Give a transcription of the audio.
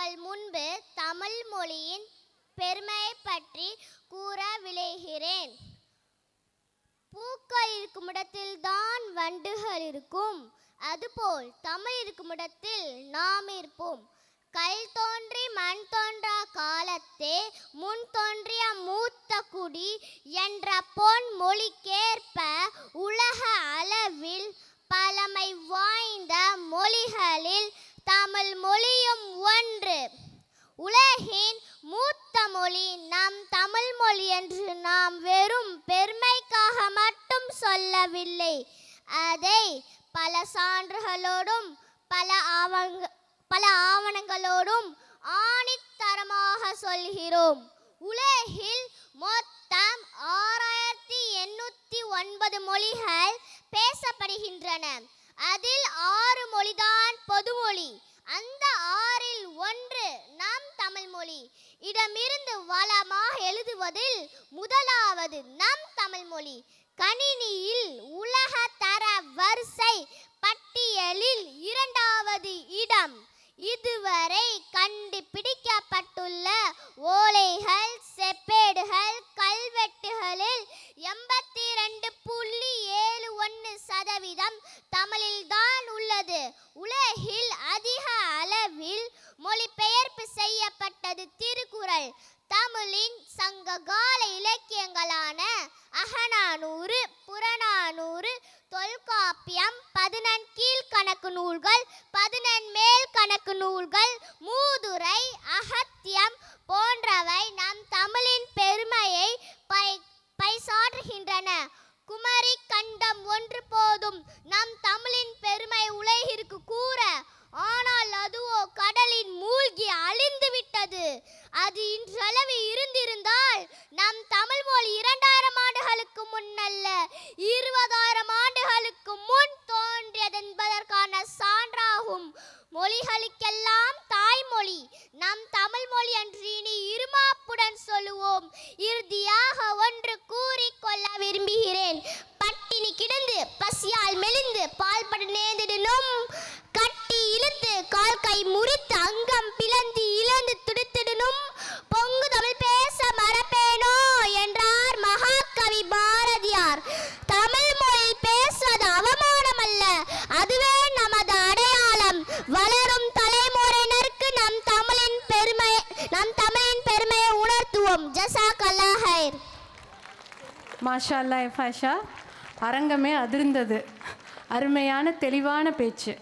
உங்கள் முன்பு தமிழ் மொழியின் பெருமையை பற்றி கூற விளைகிறேன். பூக்கள் இருக்கும் இடத்தில் தான் வண்டுகள் இருக்கும். அதுபோல் தமிழ் இருக்கும் இடத்தில் நாம் இருப்போம். கல் தோன்றி மண் தோன்றா காலத்தே முன் தோன்றிய மூத்த குடி என்ற பொன் மொழிக்கேற்ப உலக அளவில் பழமை வாய்ந்த மொழிகளில் தமிழ் மொழியும் ஒன்று. உலகின் மூத்த மொழி நம் தமிழ் மொழி என்று நாம் வெறும் பெருமைக்காக மட்டும் சொல்லவில்லை. அதை பல சான்றுகளோடும் பல ஆவணங்களோடும் ஆணித்தரமாக சொல்கிறோம். உலகில் மொத்தம் 6809 மொழிகள் பேசப்படுகின்றன. அதில் 6 மொழிதான் பொதுமொழி. அந்த 6இல் ஒன்று நம் தமிழ் மொழி. இடமிருந்து வளமாக எழுதுவதில் முதலாவது நம் தமிழ் மொழி. கணினியில் உலக தர வரிசை பட்டியலில் 2வது இடம். இதுவரை கண்டுபிடிக்கப்பட்டுள்ள ஓலைகள், செப்பேடுகள், கல்வெட்டுகளில் 82.71% தமிழில்தான் உள்ளது. உலகில் அதிக அளவில் மொழிபெயர்ப்பு செய்யப்பட்டது திருக்குறள். தமிழின் சங்ககால இலக்கியங்களான அகநானூறு, புறநானூறு, தொல்காப்பியம், 14 கீழ்கணக்கு நூல்கள், 14 மேல் கணக்கு நூல்கள், மூதுரை, அகத்தியம் போன்றவை நம் தமிழின் பெருமையை பறைசாற்றுகின்றன. குமரி கண்டம் ஒன்று போதும் நம் தமிழின் பெருமை உலகிற்கு கூற. ஆனால் அதுவோ கடலில் மூழ்கி அழிந்து விட்டது. அது இன்றளவு இருந்திருந்தால் நம் தமிழ் மொழி 2000 ஆண்டுகளுக்கு முன்னல்ல 20,000 ஆண்டுகளுக்கு முன் தோன்றியது என்பதற்கான சான்றாகும். மொழிகளுக்கெல்லாம் தாய்மொழி நம் தமிழ் மொழி என்று இனி இருமாப்புடன் சொல்லுவோம். இறுதியாக ஒன்று கூறிக்கொள்ள விரும்புகிறேன். பட்டினி கிடந்து பசியால் மெலிந்து பால்பட நேர்ந்திடனும், கட்டி இழுத்து கால் கை முறித்து அங்கம் பிளந்து இழந்து துடித்திடனும், பொங்கு தமிழ் பேச மறப்பேனோ என்றார் மகாகவி பாரதியார். தமிழ் மொழி பேசுவது அவமானம் அல்ல, அதுவே நமது அடையாளம். வளரும் தலைமுறையினருக்கு நம் தமிழின் பெருமையை உணர்த்துவோம். ஜஸாக்கல்லாஹ் ஹைர். மாஷா அல்லாஹ். ஃபாஷா அரங்கமே அதிர்ந்தது. அருமையான தெளிவான பேச்சு.